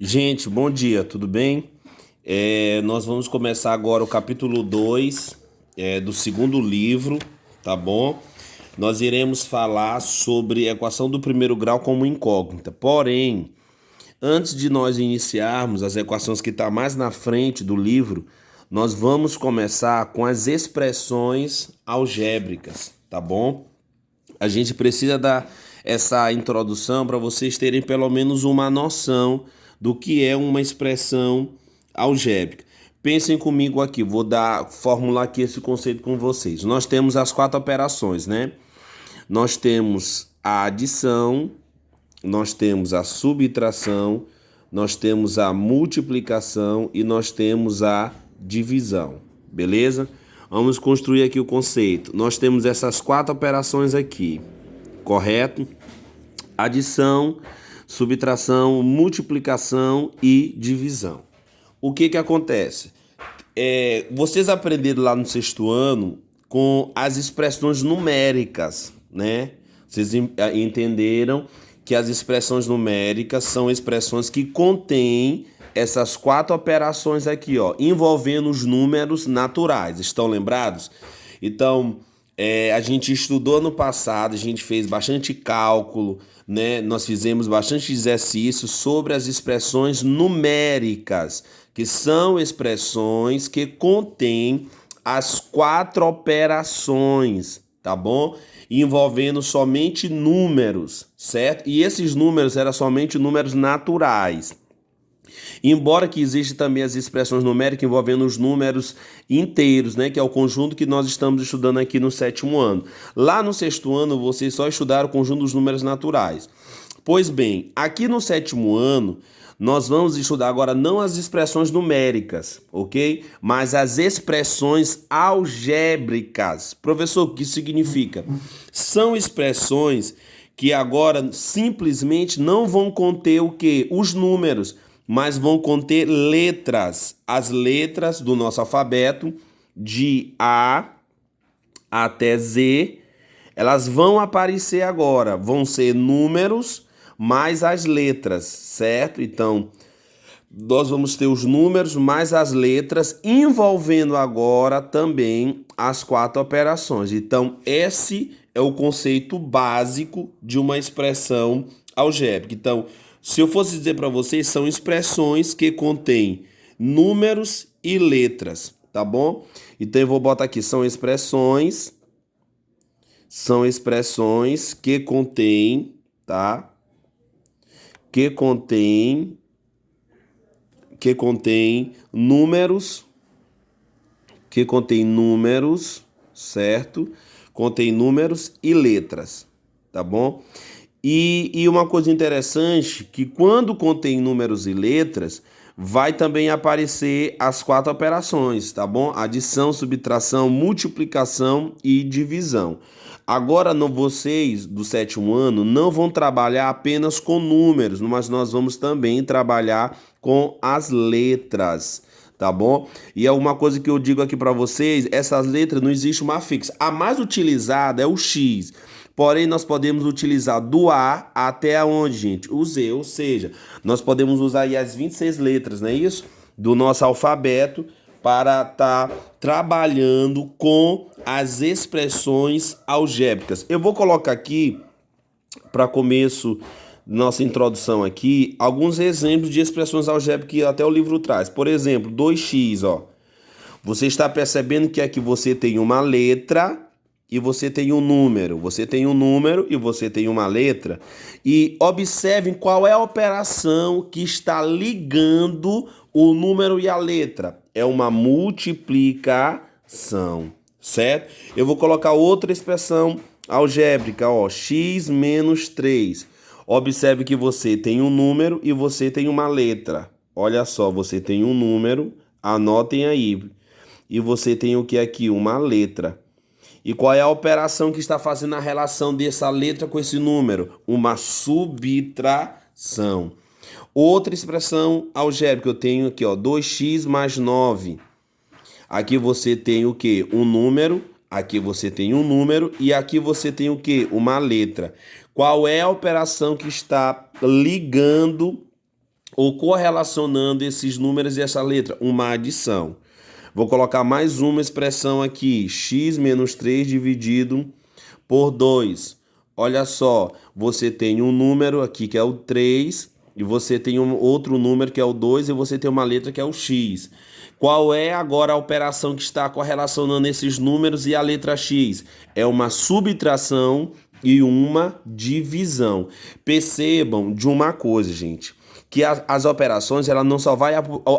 Gente, bom dia, tudo bem? Nós vamos começar agora o capítulo 2 do segundo livro, tá bom? Nós iremos falar sobre a equação do primeiro grau como incógnita. Porém, antes de nós iniciarmos as equações que estão mais na frente do livro, nós vamos começar com as expressões algébricas, tá bom? A gente precisa dar essa introdução para vocês terem pelo menos uma noção do que é uma expressão algébrica. Pensem comigo aqui, vou formular aqui esse conceito com vocês. Nós temos as quatro operações, né? Nós temos a adição, nós temos a subtração, nós temos a multiplicação e nós temos a divisão, beleza? Vamos construir aqui o conceito. Nós temos essas quatro operações aqui, correto? Adição, subtração, multiplicação e divisão. O que acontece? Vocês aprenderam lá no sexto ano com as expressões numéricas, né? Vocês entenderam que as expressões numéricas são expressões que contêm essas quatro operações aqui, ó, envolvendo os números naturais. Estão lembrados? Então, a gente estudou no passado, a gente fez bastante cálculo, né? Nós fizemos bastante exercício sobre as expressões numéricas, que são expressões que contêm as quatro operações, tá bom? Envolvendo somente números, certo? E esses números eram somente números naturais. Embora que existe também as expressões numéricas envolvendo os números inteiros, né, que é o conjunto que nós estamos estudando aqui no sétimo ano. Lá no sexto ano, vocês só estudaram o conjunto dos números naturais. Pois bem, aqui no sétimo ano, nós vamos estudar agora não as expressões numéricas, ok? Mas as expressões algébricas. Professor, o que isso significa? São expressões que agora simplesmente não vão conter o quê? Os números, mas vão conter letras, as letras do nosso alfabeto, de A até Z, elas vão aparecer agora, vão ser números mais as letras, certo? Então, nós vamos ter os números mais as letras, envolvendo agora também as quatro operações. Então, esse é o conceito básico de uma expressão algébrica. Então, se eu fosse dizer para vocês, são expressões que contêm números e letras, tá bom? Então eu vou botar aqui, são expressões que contêm, tá? Que contém números, certo? Contém números e letras, tá bom? E uma coisa interessante, que quando contém números e letras, vai também aparecer as quatro operações, tá bom? Adição, subtração, multiplicação e divisão. Agora, vocês do sétimo ano não vão trabalhar apenas com números, mas nós vamos também trabalhar com as letras, tá bom? E é uma coisa que eu digo aqui para vocês, essas letras não existe uma fixa. A mais utilizada é o X. Porém, nós podemos utilizar do A até aonde, gente? O Z, ou seja, nós podemos usar aí as 26 letras, não é isso? Do nosso alfabeto para estar trabalhando com as expressões algébricas. Eu vou colocar aqui, para começo nossa introdução aqui, alguns exemplos de expressões algébricas que até o livro traz. Por exemplo, 2x, ó. Você está percebendo que aqui você tem uma letra e você tem um número. Você tem um número e você tem uma letra. E observem qual é a operação que está ligando o número e a letra. É uma multiplicação, certo? Eu vou colocar outra expressão algébrica, ó, x menos 3. Observe que você tem um número e você tem uma letra. Olha só, você tem um número, anotem aí. E você tem o que aqui? Uma letra. E qual é a operação que está fazendo a relação dessa letra com esse número? Uma subtração. Outra expressão algébrica eu tenho aqui, ó, 2x mais 9. Aqui você tem o quê? Um número, aqui você tem um número e aqui você tem o quê? Uma letra. Qual é a operação que está ligando ou correlacionando esses números e essa letra, uma adição. Vou colocar mais uma expressão aqui, x menos 3 dividido por 2. Olha só, você tem um número aqui que é o 3, e você tem um outro número que é o 2, e você tem uma letra que é o x. Qual é agora a operação que está correlacionando esses números e a letra x? É uma subtração e uma divisão. Percebam de uma coisa, gente, que as operações, ela não só vai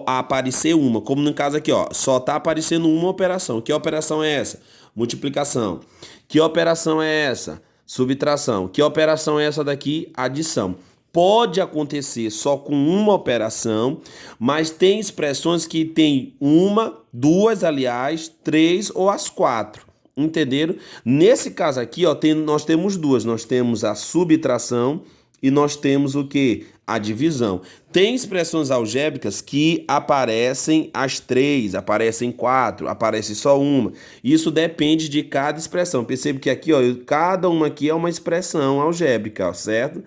aparecer uma, como no caso aqui, ó, só tá aparecendo uma operação. Que operação é essa? Multiplicação. Que operação é essa? Subtração. Que operação é essa daqui? Adição. Pode acontecer só com uma operação, mas tem expressões que tem uma, duas, aliás, três ou as quatro. Entenderam? Nesse caso aqui, ó, nós temos duas. Nós temos a subtração e nós temos o que? A divisão. Tem expressões algébricas que aparecem as três, aparecem quatro, aparece só uma. Isso depende de cada expressão. Percebe que aqui, ó, cada uma aqui é uma expressão algébrica, ó, certo?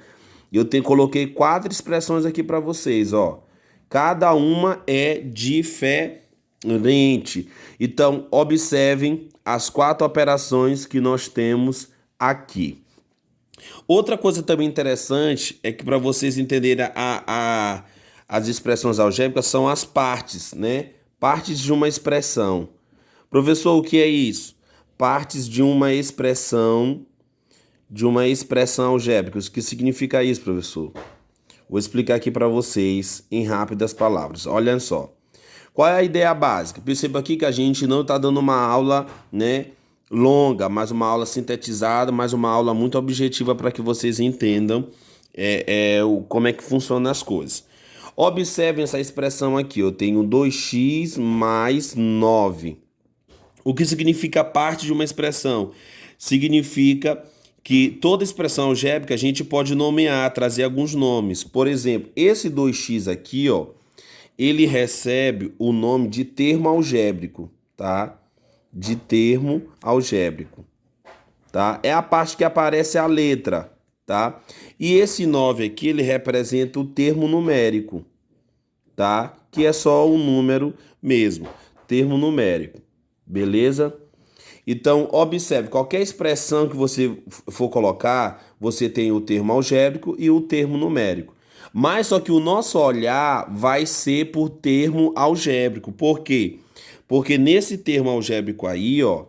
Coloquei quatro expressões aqui para vocês, ó. Cada uma é diferente. Então, observem as quatro operações que nós temos aqui. Outra coisa também interessante é que para vocês entenderem as expressões algébricas são as partes, né? Partes de uma expressão. Professor, o que é isso? Partes de uma expressão algébrica. O que significa isso, professor? Vou explicar aqui para vocês em rápidas palavras. Olha só. Qual é a ideia básica? Perceba aqui que a gente não está dando uma aula, né, longa, mas uma aula sintetizada, mas uma aula muito objetiva para que vocês entendam como é que funcionam as coisas. Observem essa expressão aqui. Eu tenho 2x mais 9. O que significa parte de uma expressão? Significa que toda expressão algébrica a gente pode nomear, trazer alguns nomes. Por exemplo, esse 2x aqui, ó, ele recebe o nome de termo algébrico, tá? De termo algébrico, tá? É a parte que aparece a letra, tá? E esse 9 aqui, ele representa o termo numérico, tá? Que é só um número mesmo, termo numérico, beleza? Então, observe, qualquer expressão que você for colocar, você tem o termo algébrico e o termo numérico. Mas só que o nosso olhar vai ser por termo algébrico. Por quê? Porque nesse termo algébrico aí, ó,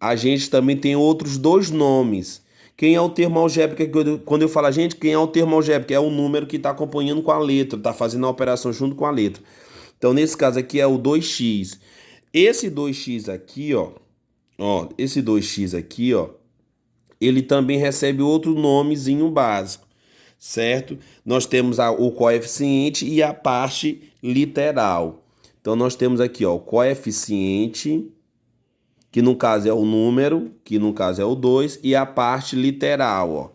a gente também tem outros dois nomes. Quem é o termo algébrico? Quando eu falo, gente, quem é o termo algébrico? É o número que está acompanhando com a letra, está fazendo a operação junto com a letra. Então, nesse caso aqui é o 2x. Esse 2x aqui, ó, esse 2x aqui, ó, ele também recebe outro nomezinho básico, certo? Nós temos o coeficiente e a parte literal. Então, nós temos aqui, ó, o coeficiente, que no caso é o número, que no caso é o 2, e a parte literal, ó.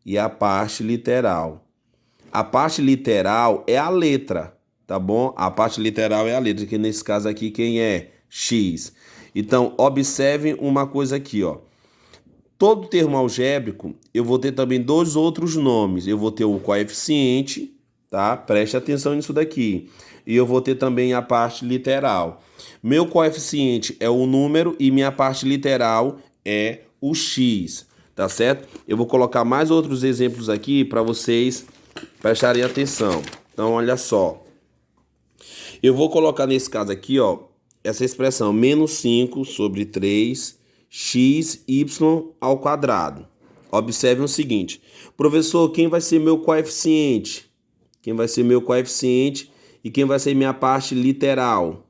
E a parte literal. A parte literal é a letra, tá bom? A parte literal é a letra, que nesse caso aqui quem é? X. Então, observem uma coisa aqui, ó. Todo termo algébrico, eu vou ter também dois outros nomes. Eu vou ter o coeficiente, tá? Preste atenção nisso daqui. E eu vou ter também a parte literal. Meu coeficiente é o número e minha parte literal é o x, tá certo? Eu vou colocar mais outros exemplos aqui para vocês prestarem atenção. Então, olha só. Eu vou colocar nesse caso aqui, ó, essa expressão menos 5 sobre 3 xy ao quadrado. Observe o seguinte, professor, quem vai ser meu coeficiente? Quem vai ser meu coeficiente e quem vai ser minha parte literal?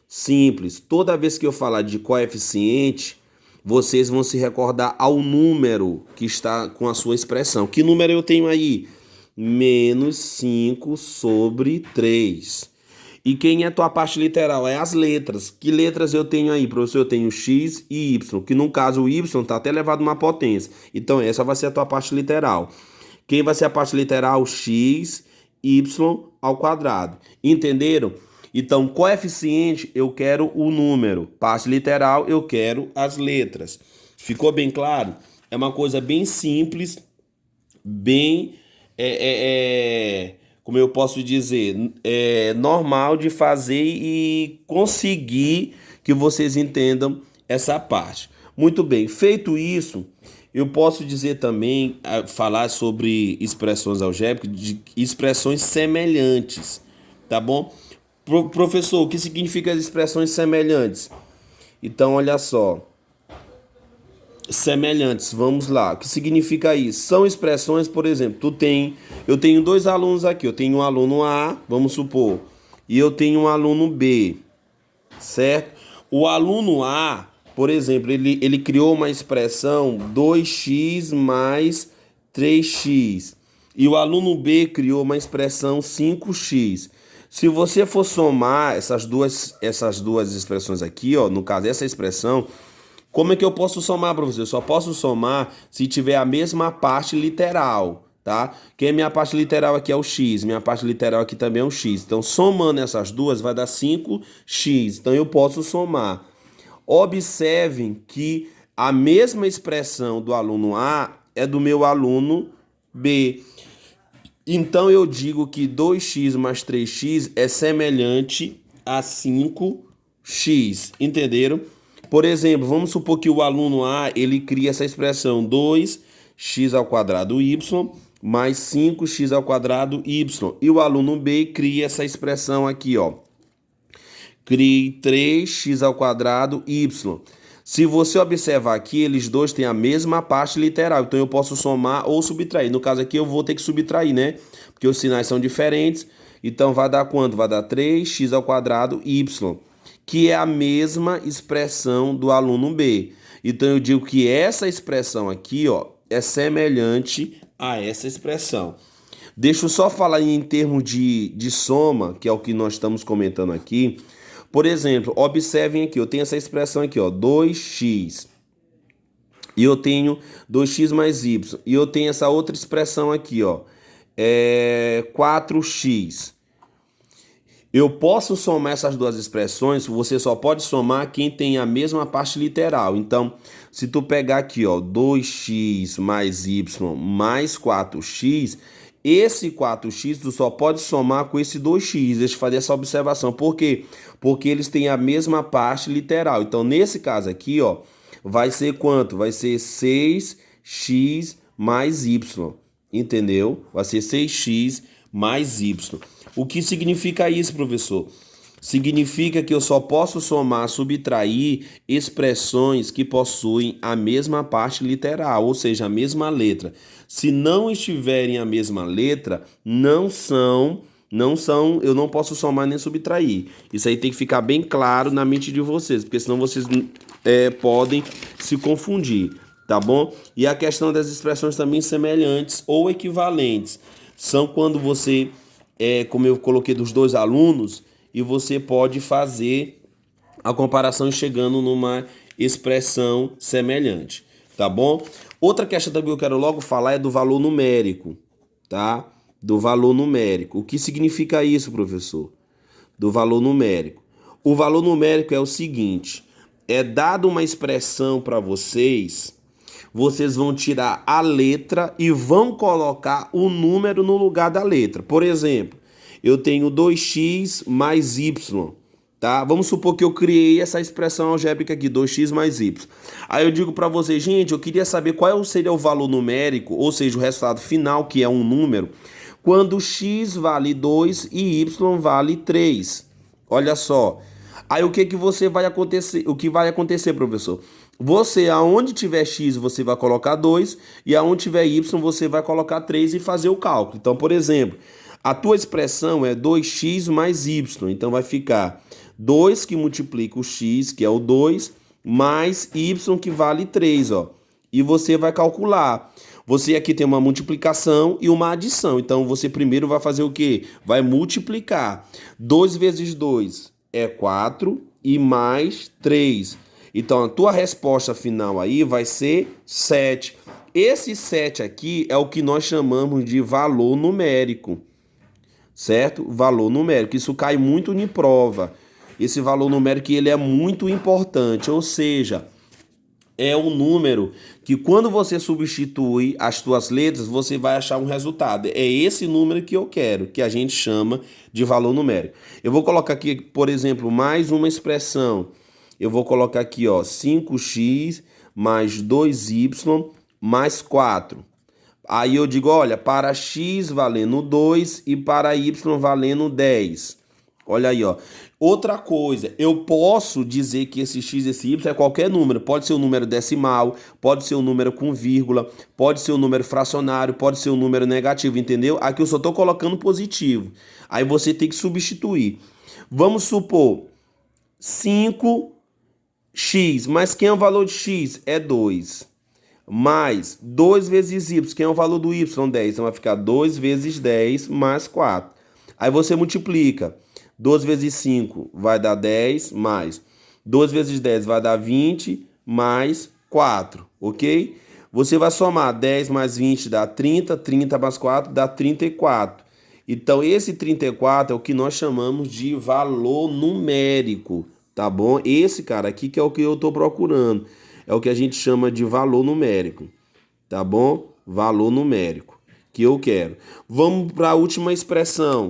Simples, toda vez que eu falar de coeficiente, vocês vão se recordar ao número que está com a sua expressão. Que número eu tenho aí? Menos 5 sobre 3. E quem é tua parte literal? É as letras. Que letras eu tenho aí, professor? Eu tenho x e y, que no caso o y está até elevado a uma potência. Então essa vai ser a tua parte literal. Quem vai ser a parte literal? X, y ao quadrado. Entenderam? Então, coeficiente, eu quero o número. Parte literal, eu quero as letras. Ficou bem claro? É uma coisa bem simples, bem... como eu posso dizer, normal de fazer e conseguir que vocês entendam essa parte. Muito bem, feito isso, eu posso dizer também, falar sobre expressões algébricas, de expressões semelhantes, tá bom? Professor, o que significa as expressões semelhantes? Então, olha só. Semelhantes, vamos lá. O que significa isso? São expressões, por exemplo, eu tenho dois alunos aqui. Eu tenho um aluno A, vamos supor, e eu tenho um aluno B, certo? O aluno A, por exemplo, ele criou uma expressão 2x mais 3x. E o aluno B criou uma expressão 5x. Se você for somar essas duas expressões aqui, ó, no caso, essa expressão, como é que eu posso somar, professor? Eu só posso somar se tiver a mesma parte literal, tá? Que a minha parte literal aqui é o x, minha parte literal aqui também é o x. Então, somando essas duas, vai dar 5x. Então, eu posso somar. Observem que a mesma expressão do aluno A é do meu aluno B. Então, eu digo que 2x mais 3x é semelhante a 5x. Entenderam? Por exemplo, vamos supor que o aluno A, ele cria essa expressão 2x ao quadrado y mais 5x ao quadrado y. E o aluno B cria essa expressão aqui, ó. Crie 3x ao quadrado y. Se você observar aqui, eles dois têm a mesma parte literal. Então, eu posso somar ou subtrair. No caso aqui, eu vou ter que subtrair, né? Porque os sinais são diferentes. Então, vai dar quanto? Vai dar 3x ao quadrado y, que é a mesma expressão do aluno B. Então, eu digo que essa expressão aqui, ó, é semelhante a essa expressão. Deixa eu só falar em termos de soma, que é o que nós estamos comentando aqui. Por exemplo, observem aqui, eu tenho essa expressão aqui, ó, 2x. E eu tenho 2x mais y. E eu tenho essa outra expressão aqui, ó, 4x. Eu posso somar essas duas expressões, você só pode somar quem tem a mesma parte literal. Então, se tu pegar aqui, ó, 2x mais y mais 4x, esse 4x tu só pode somar com esse 2x. Deixa eu fazer essa observação. Por quê? Porque eles têm a mesma parte literal. Então, nesse caso aqui, ó, vai ser quanto? Vai ser 6x mais y. Entendeu? Vai ser 6x mais y. O que significa isso, professor? Significa que eu só posso somar, subtrair expressões que possuem a mesma parte literal, ou seja, a mesma letra. Se não estiverem a mesma letra, não são, eu não posso somar nem subtrair. Isso aí tem que ficar bem claro na mente de vocês, porque senão vocês podem se confundir, tá bom? E a questão das expressões também semelhantes ou equivalentes são quando você, como eu coloquei dos dois alunos, e você pode fazer a comparação chegando numa expressão semelhante, tá bom? Outra questão também que eu quero logo falar é do valor numérico, tá? Do valor numérico. O que significa isso, professor? Do valor numérico. O valor numérico é o seguinte, é dado uma expressão para vocês vão tirar a letra e vão colocar o número no lugar da letra. Por exemplo, eu tenho 2x mais y, tá? Vamos supor que eu criei essa expressão algébrica aqui, 2x mais y. Aí eu digo para vocês, gente, eu queria saber qual seria o valor numérico, ou seja, o resultado final, que é um número, quando x vale 2 e y vale 3. Olha só. Aí o que vai acontecer? O que vai acontecer, professor? Você, aonde tiver x, você vai colocar 2, e aonde tiver y, você vai colocar 3 e fazer o cálculo. Então, por exemplo, a tua expressão é 2x mais y. Então, vai ficar 2 que multiplica o x, que é o 2, mais y, que vale 3, ó. E você vai calcular. Você aqui tem uma multiplicação e uma adição. Então, você primeiro vai fazer o quê? Vai multiplicar. 2 vezes 2 é 4 e mais 3. Então, a tua resposta final aí vai ser 7. Esse 7 aqui é o que nós chamamos de valor numérico, certo? Valor numérico. Isso cai muito em prova. Esse valor numérico ele é muito importante, ou seja, é um número que quando você substitui as suas letras, você vai achar um resultado. É esse número que eu quero, que a gente chama de valor numérico. Eu vou colocar aqui, por exemplo, mais uma expressão. Eu vou colocar aqui, ó, 5x mais 2y mais 4. Aí eu digo, olha, para x valendo 2 e para y valendo 10. Olha aí, ó. Outra coisa, eu posso dizer que esse x e esse y é qualquer número. Pode ser um número decimal, pode ser um número com vírgula, pode ser um número fracionário, pode ser um número negativo, entendeu? Aqui eu só estou colocando positivo. Aí você tem que substituir. Vamos supor 5x, mas quem é o valor de x? É 2. Mais 2 vezes y, que é o valor do y? 10. Então vai ficar 2 vezes 10 mais 4. Aí você multiplica. 2 vezes 5 vai dar 10, mais 2 vezes 10 vai dar 20, mais 4, ok? Você vai somar 10 mais 20 dá 30, 30 mais 4 dá 34. Então esse 34 é o que nós chamamos de valor numérico, tá bom? Esse cara aqui que é o que eu estou procurando. É o que a gente chama de valor numérico, tá bom? Valor numérico, que eu quero. Vamos para a última expressão.